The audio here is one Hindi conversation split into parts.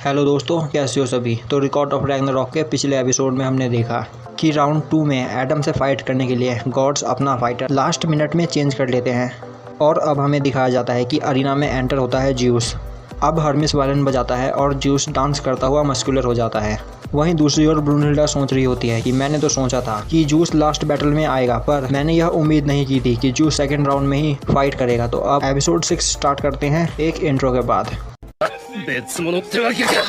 हेलो दोस्तों, कैसे हो सभी। तो रिकॉर्ड ऑफ रैग्नारॉक के पिछले एपिसोड में हमने देखा कि राउंड 2 में एडम से फाइट करने के लिए गॉड्स अपना फाइटर लास्ट मिनट में चेंज कर लेते हैं और अब हमें दिखाया जाता है कि अरीना में एंटर होता है ज्यूस। अब हर्मिस वायलिन बजाता है और ज्यूस डांस करता हुआ मस्कुलर हो जाता है। वहीं दूसरी ओर ब्रूनहिल्डा सोच रही होती है कि मैंने तो सोचा था कि जूस लास्ट बैटल में आएगा, पर मैंने यह उम्मीद नहीं की थी कि जूस सेकंड राउंड में ही फाइट करेगा। तो अब एपिसोड 6 स्टार्ट करते हैं एक इंट्रो के बाद। 別物ってわけか。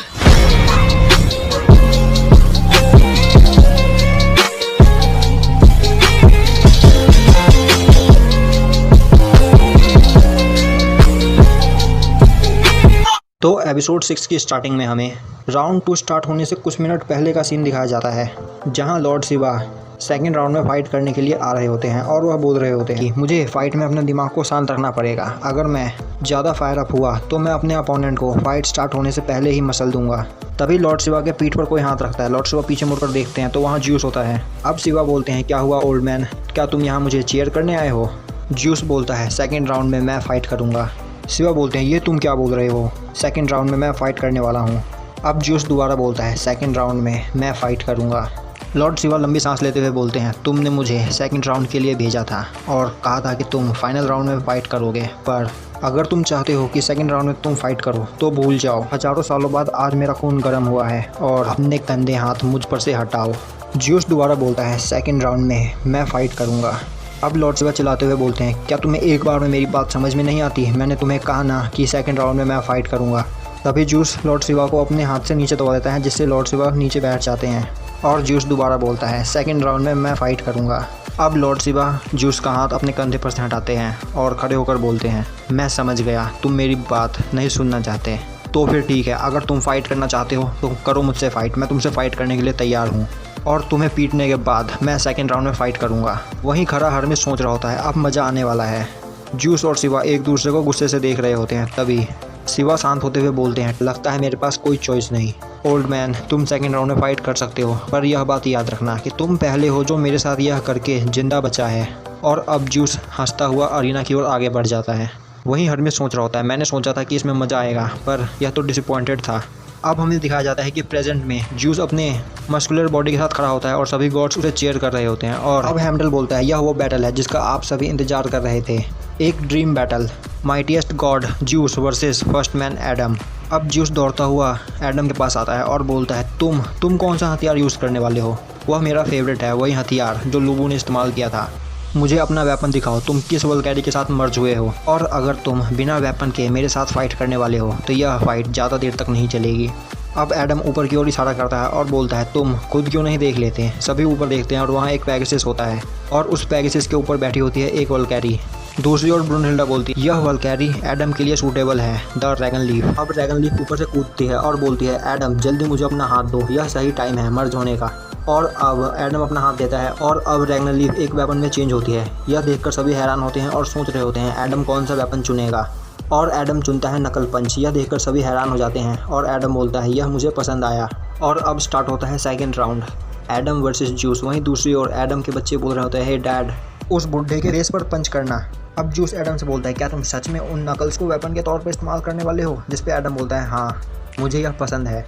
तो एपिसोड 6 की स्टार्टिंग में हमें राउंड 2 स्टार्ट होने से कुछ मिनट पहले का सीन दिखाया जाता है, जहां लॉर्ड शिवा सेकंड राउंड में फाइट करने के लिए आ रहे होते हैं और वह बोल रहे होते हैं कि मुझे फाइट में अपने दिमाग को शांत रखना पड़ेगा। अगर मैं ज़्यादा फायर अप हुआ तो मैं अपने अपोनेंट को फाइट स्टार्ट होने से पहले ही मसल दूंगा। तभी लॉर्ड शिवा के पीठ पर कोई हाथ रखता है। लॉर्ड शिवा पीछे मुड़कर देखते हैं तो वहाँ ज्यूस होता है। अब शिवा बोलते हैं, क्या हुआ ओल्ड मैन, क्या तुम यहाँ मुझे चीयर करने आए हो? ज्यूस बोलता है, सेकेंड राउंड में मैं फ़ाइट करूँगा। शिवा बोलते हैं, ये तुम क्या बोल रहे हो, सेकंड राउंड में मैं फ़ाइट करने वाला हूँ। अब ज्यूस दोबारा बोलता है, सेकंड राउंड में मैं फ़ाइट करूँगा। लॉर्ड शिवा लंबी सांस लेते हुए बोलते हैं, तुमने मुझे सेकंड राउंड के लिए भेजा था और कहा था कि तुम फाइनल राउंड में फ़ाइट करोगे, पर अगर तुम चाहते हो कि सेकंड राउंड में तुम फाइट करो तो भूल जाओ। हज़ारों सालों बाद आज मेरा खून गर्म हुआ है और अपने गंदे हाथ मुझ पर से हटाओ। ज्यूस दोबारा बोलता है, सेकंड राउंड में मैं फ़ाइट करूँगा। अब लॉर्ड शिवा चिल्लाते हुए बोलते हैं, क्या तुम्हें एक बार में मेरी बात समझ में नहीं आती? मैंने तुम्हें कहा ना कि सेकंड राउंड में मैं फ़ाइट करूँगा। तभी ज्यूस लॉर्ड शिवा को अपने हाथ से नीचे दबा देता है, जिससे लॉर्ड शिवा नीचे बैठ जाते हैं और ज्यूस दोबारा बोलता है, सेकंड राउंड में मैं फ़ाइट करूँगा। अब लॉर्ड शिवा ज्यूस का हाथ अपने कंधे पर से हटाते हैं और खड़े होकर बोलते हैं, मैं समझ गया, तुम मेरी बात नहीं सुनना चाहते, तो फिर ठीक है, अगर तुम फाइट करना चाहते हो तो करो मुझसे फ़ाइट, मैं तुमसे फ़ाइट करने के लिए तैयार हूँ और तुम्हें पीटने के बाद मैं सेकंड राउंड में फ़ाइट करूँगा। वहीं खड़ा हर्मिस सोच रहा होता है, अब मज़ा आने वाला है। ज्यूस और शिवा एक दूसरे को गुस्से से देख रहे होते हैं। तभी शिवा शांत होते हुए बोलते हैं, लगता है मेरे पास कोई चॉइस नहीं। ओल्ड मैन, तुम सेकंड राउंड में फ़ाइट कर सकते हो, पर यह बात याद रखना कि तुम पहले हो जो मेरे साथ यह करके जिंदा बचा है। और अब ज्यूस हंसता हुआ अरीना की ओर आगे बढ़ जाता है। वहीं हर्मिस सोच रहा होता है, मैंने सोचा था कि इसमें मज़ा आएगा, पर यह तो डिसअपॉइंटेड था। अब हमें दिखाया जाता है कि प्रेजेंट में ज्यूस अपने मस्कुलर बॉडी के साथ खड़ा होता है और सभी गॉड्स उसे चीयर कर रहे होते हैं। और अब हेमडल बोलता है, यह वो बैटल है जिसका आप सभी इंतजार कर रहे थे, एक dream battle, mightiest God juice versus first man Adam. अब ज्यूस दौड़ता हुआ एडम के पास आता है और बोलता है, तुम कौन सा हथियार यूज़ करने वाले हो? वह मेरा फेवरेट है, वही हथियार जो लूबू ने इस्तेमाल किया था। मुझे अपना वेपन दिखाओ, तुम किस वल्कैरी के साथ मर्ज हुए हो, और अगर तुम बिना वेपन के मेरे साथ फाइट करने वाले हो तो यह फाइट ज़्यादा देर तक नहीं चलेगी। अब एडम ऊपर की ओर इशारा करता है और बोलता है, तुम खुद क्यों नहीं देख लेते? सभी ऊपर देखते हैं और वहाँ एक पैगासस होता है और उस पैगासस के ऊपर बैठी होती है एक वल्कैरी। दूसरी ओर ब्रूनहिल्डा बोलती है, यह वल्कैरी एडम के लिए सूटेबल है, द ड्रैगन लीफ। अब ड्रैगन लीफ ऊपर से कूदती है और बोलती है, एडम जल्दी मुझे अपना हाथ दो, यह सही टाइम है मर्ज होने का। और अब एडम अपना हाथ देता है और अब ड्रैगन लीफ एक वेपन में चेंज होती है। यह देखकर सभी हैरान होते हैं और सोच रहे होते हैं एडम कौन सा वेपन चुनेगा, और एडम चुनता है नकल पंच। यह देखकर सभी हैरान हो जाते हैं और एडम बोलता है, यह मुझे पसंद आया। और अब स्टार्ट होता है second round, Adam versus juice. वहीं दूसरी ओर एडम के बच्चे बोल रहे होते हैं, हे डैड, उस बुढ़े के रेस पर पंच करना। अब ज्यूस एडम से बोलता है, क्या तुम सच में उन नकल्स को वेपन के तौर पर इस्तेमाल करने वाले हो? जिस पे एडम बोलता है, हाँ मुझे यह पसंद है।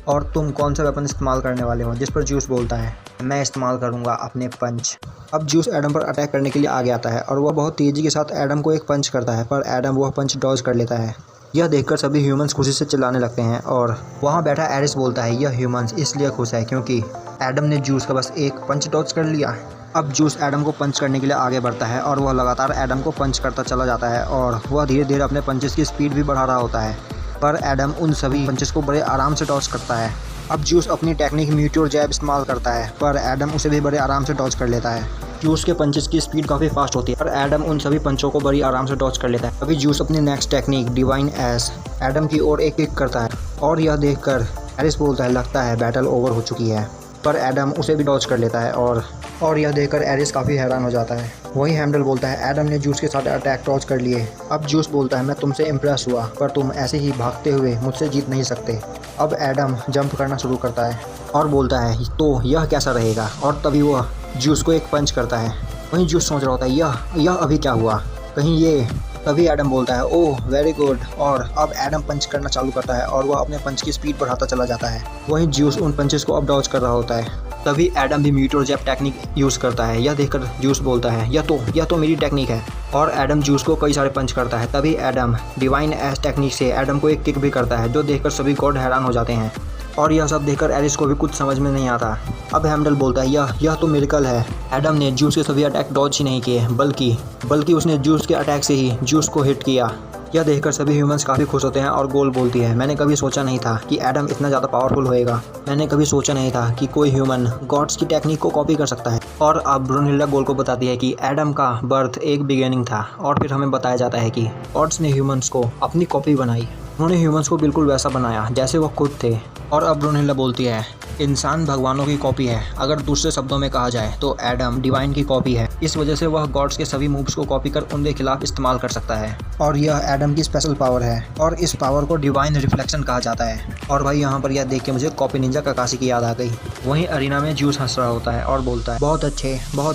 और तुम कौन सा वेपन इस्तेमाल करने वाले हो? जिस पर ज्यूस बोलता है, मैं इस्तेमाल करूँगा अपने पंच। अब ज्यूस एडम पर अटैक करने के लिए आगे आता है और वह बहुत तेज़ी के साथ एडम को एक पंच करता है, पर एडम वह पंच डॉज कर लेता है। यह देखकर सभी ह्यूमंस खुशी से चिल्लाने लगते हैं और वहाँ बैठा एरिस बोलता है, यह ह्यूमंस इसलिए खुश है क्योंकि एडम ने ज्यूस का बस एक पंच डॉज कर लिया। अब ज्यूस एडम को पंच करने के लिए आगे बढ़ता है और वह लगातार एडम को पंच करता चला जाता है और वह धीरे धीरे अपने पंचेस की स्पीड भी बढ़ा रहा होता है, पर एडम उन सभी पंचेस को बड़े आराम से डॉज करता है। अब ज्यूस अपनी टेक्निक म्यूट्योर जैब इस्तेमाल करता है, पर एडम उसे भी बड़े आराम से डॉज कर लेता है। ज्यूस के पंचेस की स्पीड काफ़ी फास्ट होती है, पर एडम उन सभी पंचों को बड़ी आराम से डॉज कर लेता है। अभी ज्यूस अपनी next technique divine S Adam की ओर एक किक करता है और यह देखकर एरिस बोलता है, लगता है बैटल ओवर हो चुकी है, पर एडम उसे भी डॉज कर लेता है और यह देखकर एरिस काफ़ी हैरान हो जाता है। वहीं हेमडल बोलता है, एडम ने ज्यूस के साथ अटैक डॉज कर लिए। अब ज्यूस बोलता है, मैं तुमसे इम्प्रेस हुआ, पर तुम ऐसे ही भागते हुए मुझसे जीत नहीं सकते। अब एडम जंप करना शुरू करता है और बोलता है, तो यह कैसा रहेगा? और तभी वह ज्यूस को एक पंच करता है। वहीं ज्यूस सोच रहा होता है, यह अभी क्या हुआ? कहीं ये तभी एडम बोलता है ओह वेरी गुड, और अब एडम पंच करना चालू करता है और वह अपने पंच की स्पीड बढ़ाता चला जाता है। वहीं ज्यूस उन पंचेस को अब डॉज कर रहा होता है। तभी एडम भी मीटर जैप टेक्निक यूज़ करता है। यह देखकर ज्यूस बोलता है यह तो मेरी टेक्निक है, और एडम ज्यूस को कई सारे पंच करता है। तभी एडम डिवाइन एस टेक्निक से एडम को एक किक भी करता है, जो देखकर सभी गॉड हैरान हो जाते हैं। और यह सब देखकर एरिस को भी कुछ समझ में नहीं आता। अब हेमडल बोलता है यह तो मिरेकल है। एडम ने ज्यूस के सभी अटैक डॉज ही नहीं किए, बल्कि उसने ज्यूस के अटैक से ही ज्यूस को हिट किया। यह देखकर सभी ह्यूमंस काफ़ी खुश होते हैं और गोल बोलती है मैंने कभी सोचा नहीं था कि एडम इतना ज़्यादा पावरफुल होएगा। मैंने कभी सोचा नहीं था कि कोई ह्यूमन गॉड्स की टेक्निक को कॉपी कर सकता है। और अब ब्रूनहिल्डा गोल को बताती है कि एडम का बर्थ एक बिगिनिंग था, और फिर हमें बताया जाता है कि गॉड्स ने ह्यूमंस को अपनी कॉपी बनाई। उन्होंने ह्यूमंस को बिल्कुल वैसा बनाया जैसे वो खुद थे। और अब ब्रूनहिल्डा बोलती है इंसान भगवानों की कॉपी है। अगर दूसरे शब्दों में कहा जाए तो एडम डिवाइन की कॉपी है। इस वजह से वह गॉड्स के सभी मूव्स को कॉपी कर उनके खिलाफ इस्तेमाल कर सकता है, और यह एडम की स्पेशल पावर है, और इस पावर को डिवाइन रिफ्लेक्शन कहा जाता है। और भाई यहाँ पर यह देख के मुझे कॉपी निंजा काकाशी की याद आ गई। वहीं अरीना में ज्यूस हंस रहा होता है और बोलता है बहुत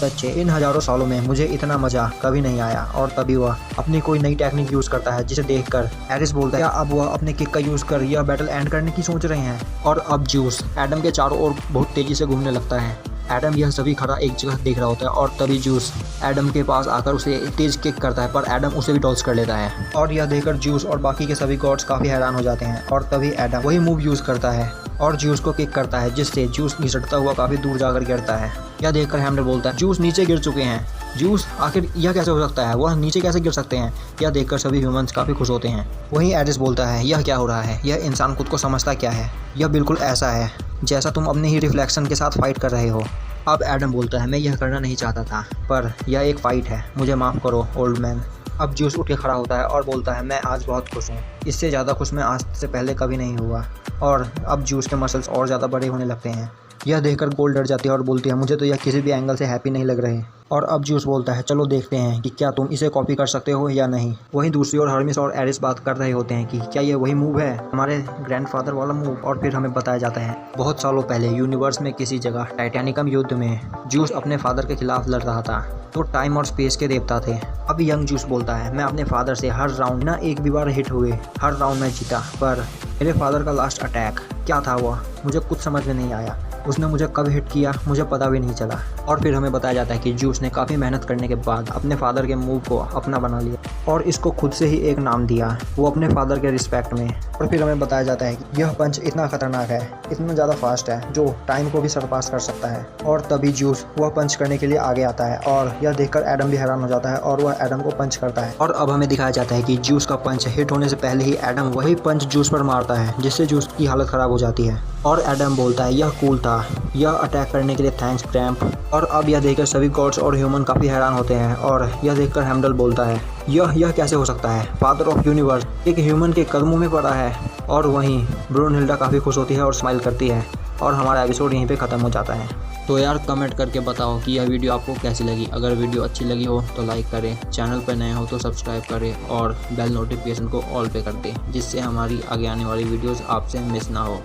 अच्छे, इन हज़ारों सालों में मुझे इतना मज़ा कभी नहीं आया। और तभी वह अपनी कोई नई टेक्निक यूज़ करता है, जिसे देखकर एरिस बोलता है क्या अब वह अपने किक का यूज़ कर यह बैटल एंड करने की सोच रहे हैं। और अब ज्यूस एडम के चारों ओर बहुत तेज़ी से घूमने लगता है। एडम यह सभी खड़ा एक जगह देख रहा होता है, और तभी ज्यूस एडम के पास आकर उसे तेज किक करता है, पर एडम उसे भी डॉज कर लेता है। और यह देखकर ज्यूस और बाकी के सभी गॉड्स काफ़ी हैरान हो जाते हैं। और तभी एडम वही मूव यूज़ करता है और ज्यूस को किक करता है, जिससे ज्यूस घिसटता हुआ काफ़ी दूर जाकर गिरता है। यह देखकर हेमडल बोलता है ज्यूस नीचे गिर चुके हैं। ज्यूस आखिर यह कैसे हो सकता है, वह नीचे कैसे गिर सकते हैं। यह देखकर सभी ह्यूमंस काफ़ी खुश होते हैं। वहीं एरिस बोलता है यह क्या हो रहा है, यह इंसान खुद को समझता क्या है, यह बिल्कुल ऐसा है जैसा तुम अपने ही रिफ्लेक्शन के साथ फाइट कर रहे हो। अब एडम बोलता है मैं यह करना नहीं चाहता था, पर यह एक फ़ाइट है, मुझे माफ़ करो ओल्ड मैन। अब ज्यूस उठ के खड़ा होता है और बोलता है मैं आज बहुत खुश हूँ, इससे ज़्यादा खुश मैं आज से पहले कभी नहीं हुआ। और अब ज्यूस के मसल्स और ज़्यादा बड़े होने लगते हैं। यह देखकर गोल्ड डर जाती है और बोलती है मुझे तो यह किसी भी एंगल से हैप्पी नहीं लग रहे। और अब ज्यूस बोलता है चलो देखते हैं कि क्या तुम इसे कॉपी कर सकते हो या नहीं। वहीं दूसरी ओर हर्मिस और एरिस बात कर रहे होते हैं कि क्या ये वही मूव है, हमारे ग्रैंडफादर वाला मूव। और फिर हमें बताया जाता है बहुत सालों पहले यूनिवर्स में किसी जगह टाइटैनिकम युद्ध में ज्यूस अपने फादर के खिलाफ लड़ रहा था, तो टाइम और स्पेस के देवता थे। अब यंग ज्यूस बोलता है मैं अपने फादर से हर राउंड ना एक भी बार हिट हुए, हर राउंड में जीता, पर मेरे फादर का लास्ट अटैक क्या था वह मुझे कुछ समझ में नहीं आया। उसने मुझे कब हिट किया मुझे पता भी नहीं चला। और फिर हमें बताया जाता है कि ज्यूस ने काफ़ी मेहनत करने के बाद अपने फादर के मूव को अपना बना लिया और इसको खुद से ही एक नाम दिया, वो अपने फादर के रिस्पेक्ट में। और फिर हमें बताया जाता है कि यह पंच इतना खतरनाक है, इतना ज़्यादा फास्ट है, जो टाइम को भी सरपास कर सकता है। और तभी ज्यूस वह पंच करने के लिए आगे आता है, और यह देखकर एडम भी हैरान हो जाता है और वह एडम को पंच करता है। और अब हमें दिखाया जाता है कि ज्यूस का पंच हिट होने से पहले ही एडम वही पंच ज्यूस पर मारता है, जिससे ज्यूस की हालत ख़राब हो जाती है। और एडम बोलता है यह कूल था, यह अटैक करने के लिए थैंक्स क्रैम्प। और अब यह देखकर सभी गॉड्स और ह्यूमन काफ़ी हैरान होते हैं। और यह देखकर हेमडल बोलता है यह कैसे हो सकता है, फादर ऑफ यूनिवर्स एक ह्यूमन के कदमों में पड़ा है। और वहीं ब्रूनहिल्डा काफ़ी खुश होती है और स्माइल करती है, और हमारा एपिसोड यहीं पे ख़त्म हो जाता है। तो यार कमेंट करके बताओ कि यह वीडियो आपको कैसी लगी। अगर वीडियो अच्छी लगी हो तो लाइक करें, चैनल पर नए हो तो सब्सक्राइब करें और बेल नोटिफिकेशन को ऑल पे कर दें, जिससे हमारी आगे आने वाली वीडियोस आपसे मिस ना हो।